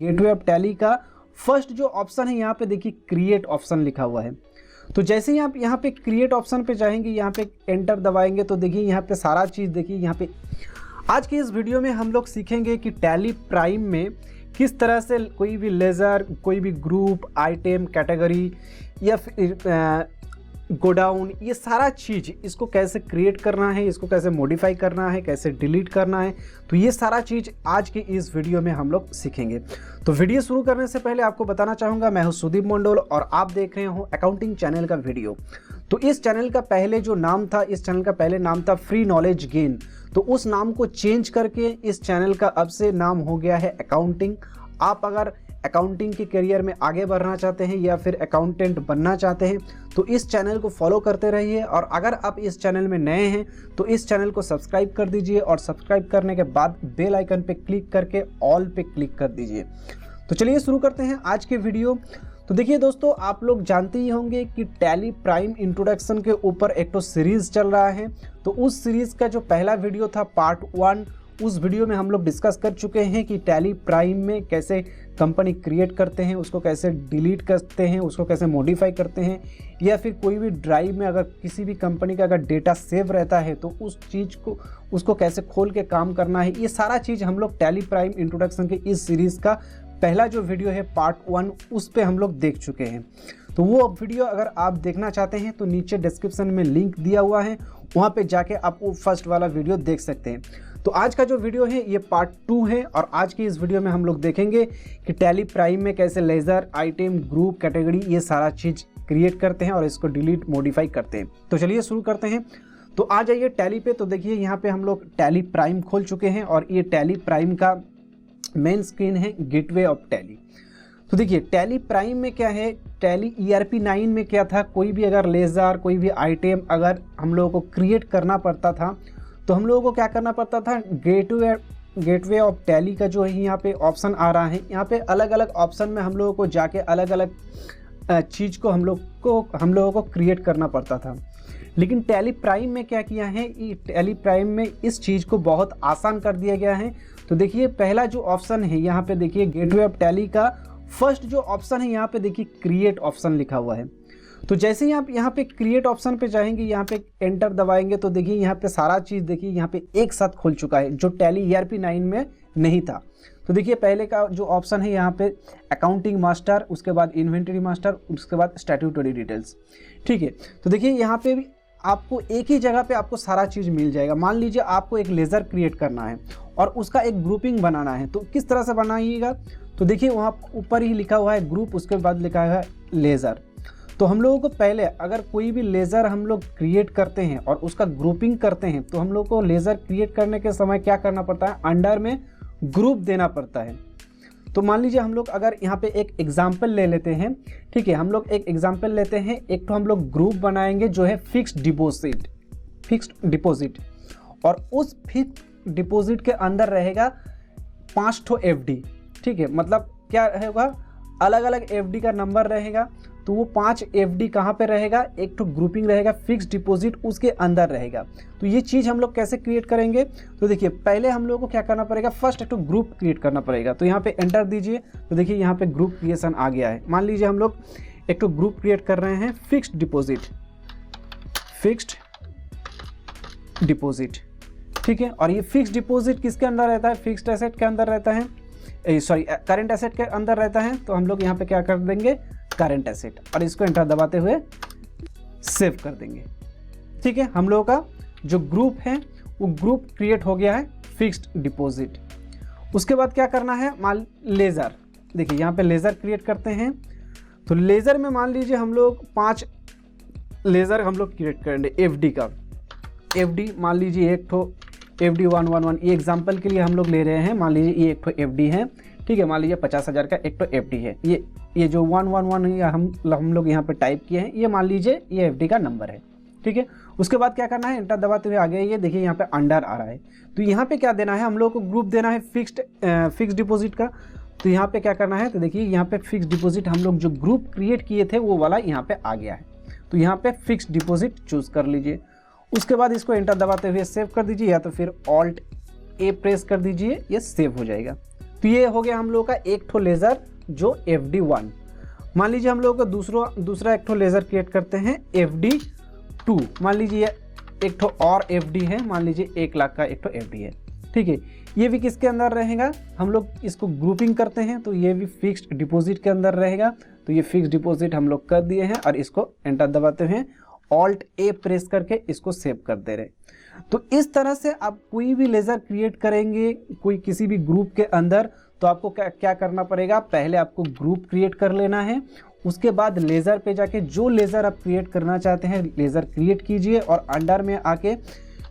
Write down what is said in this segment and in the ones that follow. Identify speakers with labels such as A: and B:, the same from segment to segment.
A: Gateway of tally का first जो option है यहाँ पे देखिए क्रिएट ऑप्शन लिखा हुआ है। तो जैसे ही आप यहाँ पे क्रिएट ऑप्शन पे जाएंगे, यहाँ पे एंटर दबाएंगे तो देखिए यहाँ पे सारा चीज़ देखिए यहाँ पे। आज की इस वीडियो में हम लोग सीखेंगे कि टैली प्राइम में किस तरह से कोई भी लेज़र, कोई भी ग्रुप, आइटम, कैटेगरी या फिर गोडाउन, ये सारा चीज़ इसको कैसे क्रिएट करना है, इसको कैसे मॉडिफाई करना है, कैसे डिलीट करना है, तो ये सारा चीज़ आज की इस वीडियो में हम लोग सीखेंगे। तो वीडियो शुरू करने से पहले आपको बताना चाहूँगा, मैं हूँ सुदीप मंडल और आप देख रहे हो अकाउंटिंग चैनल का वीडियो। तो इस चैनल का पहले जो नाम था, इस चैनल का पहले नाम था फ्री नॉलेज गेन, तो उस नाम को चेंज करके इस चैनल का अब से नाम हो गया है अकाउंटिंग। आप अगर अकाउंटिंग के करियर में आगे बढ़ना चाहते हैं या फिर अकाउंटेंट बनना चाहते हैं तो इस चैनल को फॉलो करते रहिए। और अगर आप इस चैनल में नए हैं तो इस चैनल को सब्सक्राइब कर दीजिए और सब्सक्राइब करने के बाद बेल आइकन पे क्लिक करके ऑल पे क्लिक कर दीजिए। तो चलिए शुरू करते हैं आज के वीडियो। तो देखिए दोस्तों, आप लोग जानते ही होंगे कि टैली प्राइम इंट्रोडक्शन के ऊपर एक तो सीरीज़ चल रहा है। तो उस सीरीज़ का जो पहला वीडियो था पार्ट 1, उस वीडियो में हम लोग डिस्कस कर चुके हैं कि टैली प्राइम में कैसे कंपनी क्रिएट करते हैं, उसको कैसे डिलीट करते हैं, उसको कैसे मॉडिफाई करते हैं, या फिर कोई भी ड्राइव में अगर किसी भी कंपनी का अगर डेटा सेव रहता है तो उस चीज़ को उसको कैसे खोल के काम करना है। ये सारा चीज़ हम लोग टैली प्राइम इंट्रोडक्शन के इस सीरीज़ का पहला जो वीडियो है पार्ट 1, उस पे हम लोग देख चुके हैं। तो वो वीडियो अगर आप देखना चाहते हैं तो नीचे डिस्क्रिप्शन में लिंक दिया हुआ है, वहाँ पे जाके आप वो फर्स्ट वाला वीडियो देख सकते हैं। तो आज का जो वीडियो है ये पार्ट 2 है और आज की इस वीडियो में हम लोग देखेंगे कि टैली प्राइम में कैसे लेज़र, आइटम, ग्रुप, कैटेगरी ये सारा चीज़ क्रिएट करते हैं और इसको डिलीट, मॉडिफाई करते हैं। तो चलिए शुरू करते हैं। तो आ जाइए टैली पे। तो देखिए यहाँ पे हम लोग टैली प्राइम खोल चुके हैं और ये टैली प्राइम का मेन स्क्रीन है गेटवे ऑफ टैली। तो देखिए टैली प्राइम में क्या है, टैली ERP 9 में क्या था, कोई भी अगर लेज़र, कोई भी आइटम अगर हम लोगों को क्रिएट करना पड़ता था तो हम लोगों को क्या करना पड़ता था, गेटवे ऑफ टैली का जो है यहाँ पे ऑप्शन आ रहा है, यहाँ पे अलग अलग ऑप्शन में हम लोगों को जाके अलग अलग चीज़ को हम लोगों को क्रिएट करना पड़ता था। लेकिन टैली प्राइम में क्या किया है, टैली प्राइम में इस चीज़ को बहुत आसान कर दिया गया है। तो देखिए पहला जो ऑप्शन है यहाँ पे देखिए गेटवे ऑफ टैली का फर्स्ट जो ऑप्शन है यहाँ पे देखिए क्रिएट ऑप्शन लिखा हुआ है। तो जैसे ही आप यहाँ पे क्रिएट ऑप्शन पे जाएंगे, यहाँ पे एंटर दबाएंगे तो देखिए यहाँ पे सारा चीज़ देखिए यहाँ पे एक साथ खुल चुका है, जो टैली ERP 9 में नहीं था। तो देखिए पहले का जो ऑप्शन है यहाँ पे अकाउंटिंग मास्टर, उसके बाद इन्वेंटरी मास्टर, उसके बाद स्टैट्यूटरी डिटेल्स। ठीक है, तो देखिए यहाँ पे भी आपको एक ही जगह पे आपको सारा चीज़ मिल जाएगा। मान लीजिए आपको एक लेज़र क्रिएट करना है और उसका एक ग्रुपिंग बनाना है, तो किस तरह से बनाइएगा, तो देखिए वहाँ ऊपर ही लिखा हुआ है ग्रुप, उसके बाद लिखा है लेज़र। तो हम लोगों को पहले अगर कोई भी लेज़र हम लोग क्रिएट करते हैं और उसका ग्रुपिंग करते हैं तो हम लोग को लेज़र क्रिएट करने के समय क्या करना पड़ता है, अंडर में ग्रुप देना पड़ता है। तो मान लीजिए हम लोग अगर यहाँ पे एक एग्जाम्पल ले लेते हैं, ठीक है, हम लोग एक एग्जाम्पल लेते हैं, एक तो हम लोग ग्रुप बनाएंगे जो है फिक्स्ड डिपॉजिट, और उस फिक्स्ड डिपॉजिट के अंदर रहेगा 5 ठो FD। ठीक है, मतलब क्या रहेगा, अलग अलग FD का नंबर रहेगा। तो वो 5 FD कहाँ पे रहेगा, एक तो ग्रुपिंग रहेगा फिक्स्ड डिपॉजिट, उसके अंदर रहेगा। तो ये चीज़ हम लोग कैसे क्रिएट करेंगे, तो देखिए पहले हम लोगों को क्या करना पड़ेगा, फर्स्ट एक तो ग्रुप क्रिएट करना पड़ेगा। तो यहाँ पे एंटर दीजिए तो देखिए यहाँ पे ग्रुप क्रिएशन आ गया है। मान लीजिए हम लोग एक तो ग्रुप क्रिएट कर रहे हैं फिक्स्ड डिपॉजिट, ठीक है। और ये फिक्स्ड डिपॉजिट किसके अंदर रहता है, फिक्स्ड एसेट के अंदर रहता है, करंट एसेट के अंदर रहता है। तो हम लोग यहाँ पे क्या कर देंगे, करंट एसेट, और इसको एंटर दबाते हुए सेव कर देंगे। ठीक है, हम लोगों का जो ग्रुप है वो ग्रुप क्रिएट हो गया है फिक्स्ड डिपॉजिट। उसके बाद क्या करना है, मान लेज़र, देखिए यहाँ पे लेज़र क्रिएट करते हैं। तो लेज़र में मान लीजिए हम लोग 5 लेज़र हम लोग क्रिएट करेंगे FD का। FD मान लीजिए एक ठो FD 111, ये एग्जाम्पल के लिए हम लोग ले रहे हैं। मान लीजिए ये एक ठो FD है, ठीक है, मान लीजिए 50,000 का एक तो FD है। ये जो 111 हम लोग यहाँ पे टाइप किए हैं, ये मान लीजिए ये FD का नंबर है। ठीक है, उसके बाद क्या करना है, एंटर दबाते हुए आगे ये देखिए यहाँ पे अंडर आ रहा है। तो यहाँ पे क्या देना है, हम लोग को ग्रुप देना है फिक्स्ड डिपॉजिट का। तो यहाँ पे क्या करना है, तो देखिए यहाँ पे फिक्स्ड डिपॉजिट हम लोग जो ग्रुप क्रिएट किए थे वो वाला यहाँ पे आ गया है। तो यहाँ पे फिक्स्ड डिपॉजिट चूज़ कर लीजिए। उसके बाद इसको एंटर दबाते हुए सेव कर दीजिए, या तो फिर Alt A प्रेस कर दीजिए, ये सेव हो जाएगा। तो ये हो गया हम लोगों का एक ठो लेज़र जो FD1। मान लीजिए हम लोगों को दूसरा एक ठो लेज़र क्रिएट करते हैं FD2। मान लीजिए एक ठो और FD है, मान लीजिए 1 लाख का एक ठो FD है, ठीक है। ये भी किसके अंदर रहेगा, हम लोग इसको ग्रुपिंग करते हैं तो ये भी फिक्स्ड डिपॉजिट के अंदर रहेगा। तो ये फिक्स्ड डिपॉजिट हम लोग कर दिए हैं और इसको एंटर दबाते हैं, Alt A प्रेस करके इसको सेव कर दे रहे। तो इस तरह से आप कोई भी लेज़र क्रिएट करेंगे कोई किसी भी ग्रुप के अंदर, तो आपको क्या करना पड़ेगा, पहले आपको ग्रुप क्रिएट कर लेना है, उसके बाद लेज़र पे जाके जो लेज़र आप क्रिएट करना चाहते हैं लेज़र क्रिएट कीजिए और अंडर में आके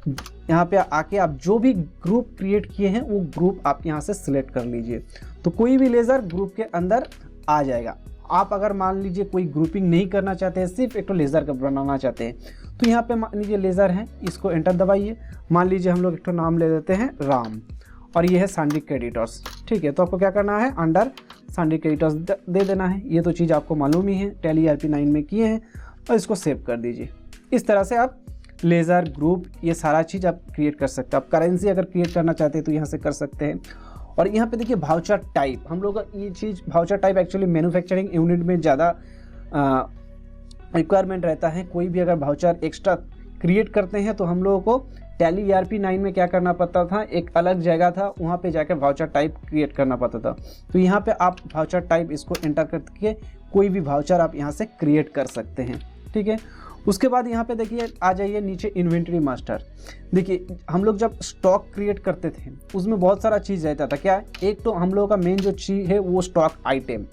A: यहाँ पे आके आप जो भी ग्रुप क्रिएट किए हैं वो ग्रुप आप यहाँ से सिलेक्ट कर लीजिए, तो कोई भी लेज़र ग्रुप के अंदर आ जाएगा। आप अगर मान लीजिए कोई ग्रुपिंग नहीं करना चाहते हैं, सिर्फ एक तो लेज़र का बनाना चाहते हैं, तो यहाँ पे मान लीजिए लेज़र है, इसको एंटर दबाइए। मान लीजिए हम लोग एक तो नाम ले देते हैं राम और ये है सांडिक एडिटर्स, ठीक है। तो आपको क्या करना है, अंडर सांडिक एडिटर्स दे देना है। ये तो चीज़ आपको मालूम ही है, टैली ERP9 में किए हैं, और इसको सेव कर दीजिए। इस तरह से आप लेज़र ग्रुप ये सारा चीज़ आप क्रिएट कर सकते हैं। आप करेंसी अगर क्रिएट करना चाहते हैं तो यहाँ से कर सकते हैं। और यहाँ पे देखिए वाउचर टाइप, हम लोग ये चीज़ voucher type actually manufacturing unit में ज़्यादा रिक्वायरमेंट रहता है। कोई भी अगर वाउचर एक्स्ट्रा क्रिएट करते हैं तो हम लोगों को टैली ERP9 में क्या करना पड़ता था, एक अलग जगह था, वहाँ पे जाकर वाउचर टाइप क्रिएट करना पड़ता था। तो यहाँ पे आप वाउचर टाइप इसको एंटर करके कोई भी वाउचर आप यहाँ से क्रिएट कर सकते हैं, ठीक है। उसके बाद यहाँ पे देखिए आ जाइए नीचे इन्वेंट्री मास्टर। देखिए हम लोग जब स्टॉक क्रिएट करते थे उसमें बहुत सारा चीज़ रहता था। क्या, एक तो हम लोगों का मेन जो चीज़ है वो स्टॉक आइटम,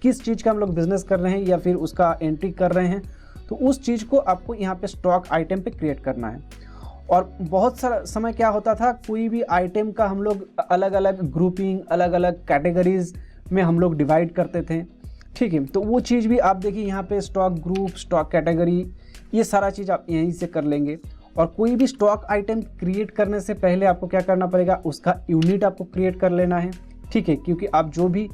A: किस चीज़ का हम लोग बिजनेस कर रहे हैं या फिर उसका एंट्री कर रहे हैं, तो उस चीज़ को आपको यहाँ पे स्टॉक आइटम पे क्रिएट करना है। और बहुत सारा समय क्या होता था, कोई भी आइटम का हम लोग अलग अलग ग्रुपिंग, अलग अलग कैटेगरीज में हम लोग डिवाइड करते थे, ठीक है। तो वो चीज़ भी आप देखिए यहाँ पे स्टॉक ग्रुप, स्टॉक कैटेगरी, ये सारा चीज़ आप यहीं से कर लेंगे। और कोई भी स्टॉक आइटम क्रिएट करने से पहले आपको क्या करना पड़ेगा, उसका यूनिट आपको क्रिएट कर लेना है, ठीक है। क्योंकि आप जो भी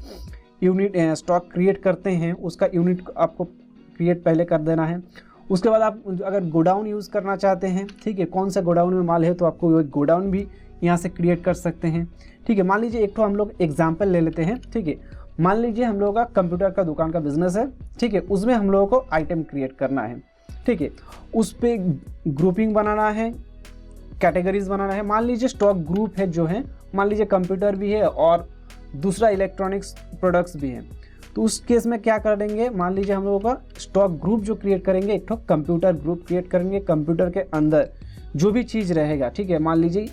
A: यूनिट स्टॉक क्रिएट करते हैं उसका यूनिट आपको क्रिएट पहले कर देना है। उसके बाद आप अगर गोडाउन यूज़ करना चाहते हैं, ठीक है, कौन सा गोडाउन में माल है तो आपको वो गोडाउन भी यहाँ से क्रिएट कर सकते हैं, ठीक है। मान लीजिए एक तो हम लोग एग्जाम्पल ले लेते हैं, ठीक है। मान लीजिए हम लोगों का कंप्यूटर का दुकान का बिजनेस है, ठीक है, उसमें हम लोगों को आइटम क्रिएट करना है, ठीक है। उस पर ग्रुपिंग बनाना है, कैटेगरीज बनाना है। मान लीजिए स्टॉक ग्रुप है जो है, मान लीजिए कंप्यूटर भी है और दूसरा इलेक्ट्रॉनिक्स प्रोडक्ट्स भी हैं, तो उस केस में क्या करेंगे, मान लीजिए हम लोगों का स्टॉक ग्रुप जो क्रिएट करेंगे, एक तो कंप्यूटर ग्रुप क्रिएट करेंगे। कंप्यूटर के अंदर जो भी चीज़ रहेगा, ठीक है, मान लीजिए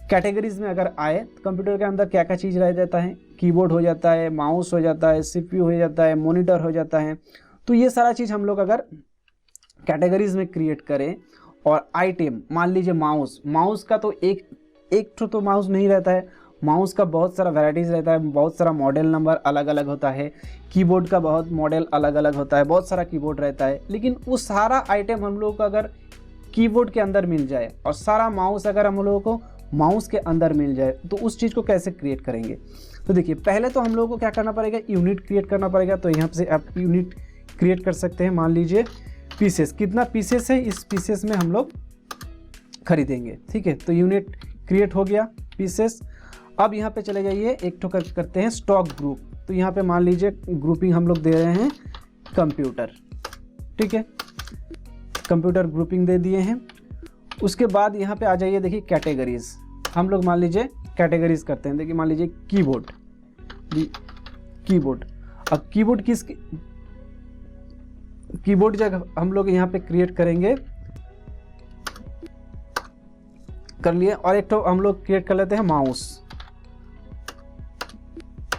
A: कैटेगरीज में अगर आए तो कंप्यूटर के अंदर क्या क्या चीज़ रह जाता है, कीबोर्ड हो जाता है, माउस हो जाता है, CPU हो जाता है, मॉनिटर हो जाता है। तो ये सारा चीज़ हम लोग अगर कैटेगरीज में क्रिएट करें और आइटम, मान लीजिए माउस का तो एक तो माउस नहीं रहता है, माउस का बहुत सारा वैराइटीज़ रहता है, बहुत सारा मॉडल नंबर अलग अलग होता है, कीबोर्ड का बहुत मॉडल अलग अलग होता है, बहुत सारा कीबोर्ड रहता है। लेकिन वो सारा आइटम हम लोग को अगर कीबोर्ड के अंदर मिल जाए और सारा माउस अगर हम लोगों को माउस के अंदर मिल जाए, तो उस चीज़ को कैसे क्रिएट करेंगे। तो देखिए पहले तो हम लोगों को क्या करना पड़ेगा, यूनिट क्रिएट करना पड़ेगा। तो यहाँ से आप यूनिट क्रिएट कर सकते हैं। मान लीजिए पीसेस, कितना पीसेस है, इस पीसेस में हम लोग खरीदेंगे, ठीक है। तो यूनिट क्रिएट हो गया, पीसेस। अब यहाँ पे चले जाइए, एक तो करते हैं स्टॉक ग्रुप। तो यहाँ पे मान लीजिए ग्रुपिंग हम लोग दे रहे हैं कंप्यूटर, ठीक है, कंप्यूटर ग्रुपिंग दे दिए हैं। उसके बाद यहाँ पे आ जाइए, देखिए कैटेगरीज, हम लोग मान लीजिए कैटेगरीज करते हैं। देखिए मान लीजिए कीबोर्ड। अब कीबोर्ड जब हम लोग यहाँ पे क्रिएट करेंगे, कर लिए। और एक तो हम लोग क्रिएट कर लेते हैं माउस,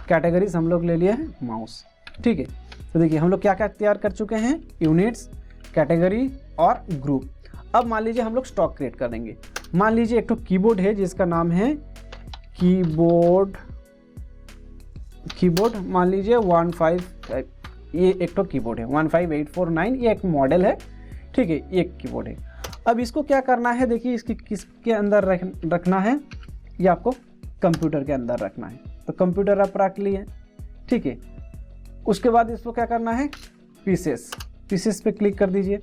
A: कैटेगरीज हम लोग ले लिए हैं माउस, ठीक है। तो देखिए हम लोग क्या क्या तैयार कर चुके हैं, यूनिट्स, कैटेगरी और ग्रुप। अब मान लीजिए हम लोग स्टॉक क्रिएट करेंगे। मान लीजिए एक तो कीबोर्ड है जिसका नाम है कीबोर्ड, मान लीजिए 15, ये एक तो कीबोर्ड है 15849, ये एक मॉडल है, ठीक है, ये एक कीबोर्ड है। अब इसको क्या करना है, देखिए इसकी किसके अंदर रखना है, ये आपको कंप्यूटर के अंदर रखना है। तो कंप्यूटर आप रख लिए, ठीक है। उसके बाद इसको क्या करना है, पीसेस पे क्लिक कर दीजिए।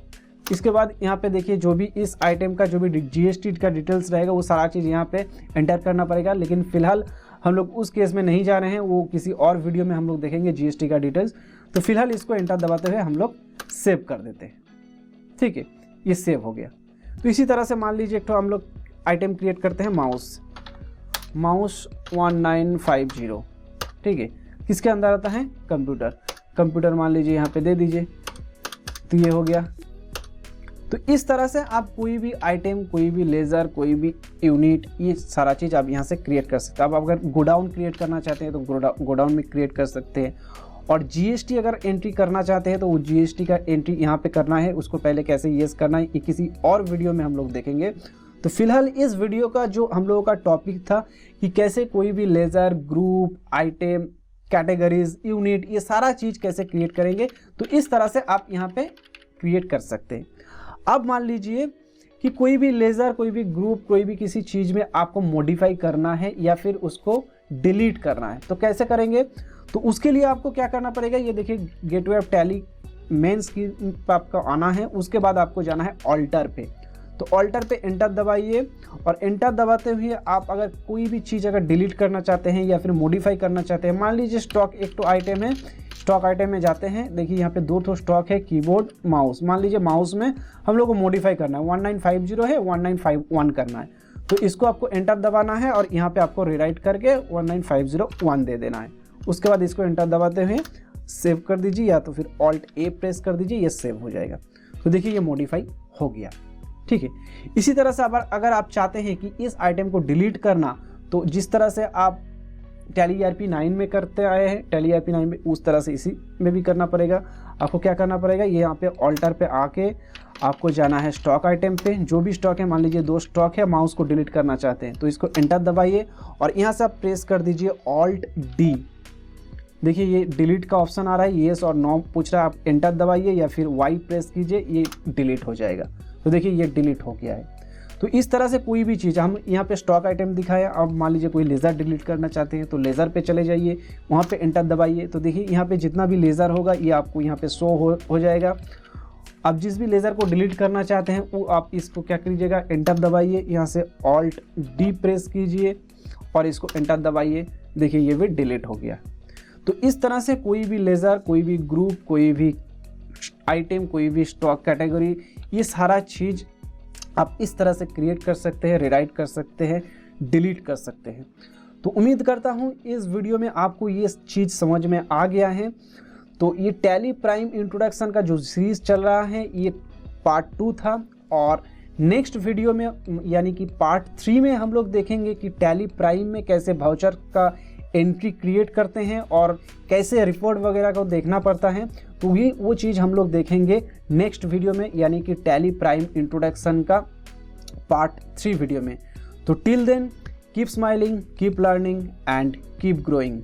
A: इसके बाद यहाँ पे देखिए जो भी इस आइटम का जो भी GST का डिटेल्स रहेगा वो सारा चीज़ यहाँ पे एंटर करना पड़ेगा। लेकिन फ़िलहाल हम लोग उस केस में नहीं जा रहे हैं, वो किसी और वीडियो में हम लोग देखेंगे जीएसटी का डिटेल्स। तो फिलहाल इसको एंटर दबाते हुए हम लोग सेव कर देते हैं। ठीक है, ये सेव हो गया। तो इसी तरह से मान लीजिए एक तो हम लोग आइटम क्रिएट करते हैं माउस 1950। ठीक है, किसके अंदर आता है, कंप्यूटर मान लीजिए यहाँ पे दे दीजिए, तो ये हो गया। तो इस तरह से आप कोई भी आइटम, कोई भी लेज़र, कोई भी यूनिट, ये सारा चीज़ आप यहाँ से क्रिएट कर सकते हैं। आप अगर गोडाउन क्रिएट करना चाहते हैं तो गोडाउन में क्रिएट कर सकते हैं। और जीएसटी अगर एंट्री करना चाहते हैं तो वो जीएसटी का एंट्री यहाँ पे करना है, उसको पहले कैसे येस करना है ये किसी और वीडियो में हम लोग देखेंगे। तो फिलहाल इस वीडियो का जो हम लोगों का टॉपिक था कि कैसे कोई भी laser, group, item, categories, unit, ये सारा चीज़ कैसे क्रिएट करेंगे, तो इस तरह से आप यहाँ पे क्रिएट कर सकते हैं। अब मान लीजिए कि कोई भी लेज़र, कोई भी ग्रुप, कोई भी किसी चीज़ में आपको मॉडिफाई करना है या फिर उसको डिलीट करना है, तो कैसे करेंगे। तो उसके लिए आपको क्या करना पड़ेगा, ये देखिए gateway of tally main screen पर आपका आना है। उसके बाद आपको जाना है ऑल्टर पे। तो ऑल्टर पे एंटर दबाइए और एंटर दबाते हुए आप अगर कोई भी चीज़ अगर डिलीट करना चाहते हैं या फिर मॉडिफाई करना चाहते हैं, मान लीजिए स्टॉक एक तो आइटम है, स्टॉक आइटम में जाते हैं, देखिए यहाँ पे 2 तो स्टॉक है, कीबोर्ड, माउस। मान लीजिए माउस में हम लोग को मॉडिफाई करना है, 1950 है, 1951 करना है। तो इसको आपको एंटर दबाना है और यहाँ पे आपको रीराइट करके 19501 दे देना है। उसके बाद इसको एंटर दबाते हुए सेव कर दीजिए या तो फिर ऑल्ट ए प्रेस कर दीजिए, ये सेव हो जाएगा। तो देखिए ये मॉडिफाई हो गया। ठीक है, इसी तरह से अगर आप चाहते हैं कि इस आइटम को डिलीट करना, तो जिस तरह से आप टैली ERP 9 में करते आए हैं, टैली ERP 9 में, उस तरह से इसी में भी करना पड़ेगा। आपको क्या करना पड़ेगा, ये यहाँ पे ऑल्टर पे आके आपको जाना है स्टॉक आइटम पे। जो भी स्टॉक है, मान लीजिए 2 स्टॉक है, माउस को डिलीट करना चाहते हैं तो इसको एंटर दबाइए और यहाँ से आप प्रेस कर दीजिए ऑल्ट D। देखिए ये डिलीट का ऑप्शन आ रहा है, येस और नो पूछ रहा है, आप एंटर दबाइए या फिर Y प्रेस कीजिए, ये डिलीट हो जाएगा। तो देखिए ये डिलीट हो गया है। तो इस तरह से कोई भी चीज़, हम यहाँ पे स्टॉक आइटम दिखाया, अब मान लीजिए कोई लेज़र डिलीट करना चाहते हैं तो लेज़र पे चले जाइए, वहाँ पे एंटर दबाइए। तो देखिए यहाँ पे जितना भी लेज़र होगा ये आपको यहाँ पे शो हो जाएगा। अब जिस भी लेज़र को डिलीट करना चाहते हैं वो आप इसको क्या कीजिएगा, एंटर दबाइए, यहाँ से ऑल्ट D प्रेस कीजिए और इसको एंटर दबाइए। देखिए ये भी डिलीट हो गया। तो इस तरह से कोई भी लेज़र, कोई भी ग्रुप, कोई भी आइटम, कोई भी स्टॉक कैटेगरी, ये सारा चीज़ आप इस तरह से क्रिएट कर सकते हैं, रीराइट कर सकते हैं, डिलीट कर सकते हैं। तो उम्मीद करता हूँ इस वीडियो में आपको ये चीज़ समझ में आ गया है। तो ये टैली प्राइम इंट्रोडक्शन का जो सीरीज़ चल रहा है ये पार्ट 2 था और नेक्स्ट वीडियो में यानी कि पार्ट 3 में हम लोग देखेंगे कि टैली प्राइम में कैसे वाउचर का एंट्री क्रिएट करते हैं और कैसे रिपोर्ट वगैरह को देखना पड़ता है। तो ये वो चीज़ हम लोग देखेंगे नेक्स्ट वीडियो में, यानी कि टैली प्राइम इंट्रोडक्शन का पार्ट 3 वीडियो में। तो till then keep smiling, keep learning and keep growing.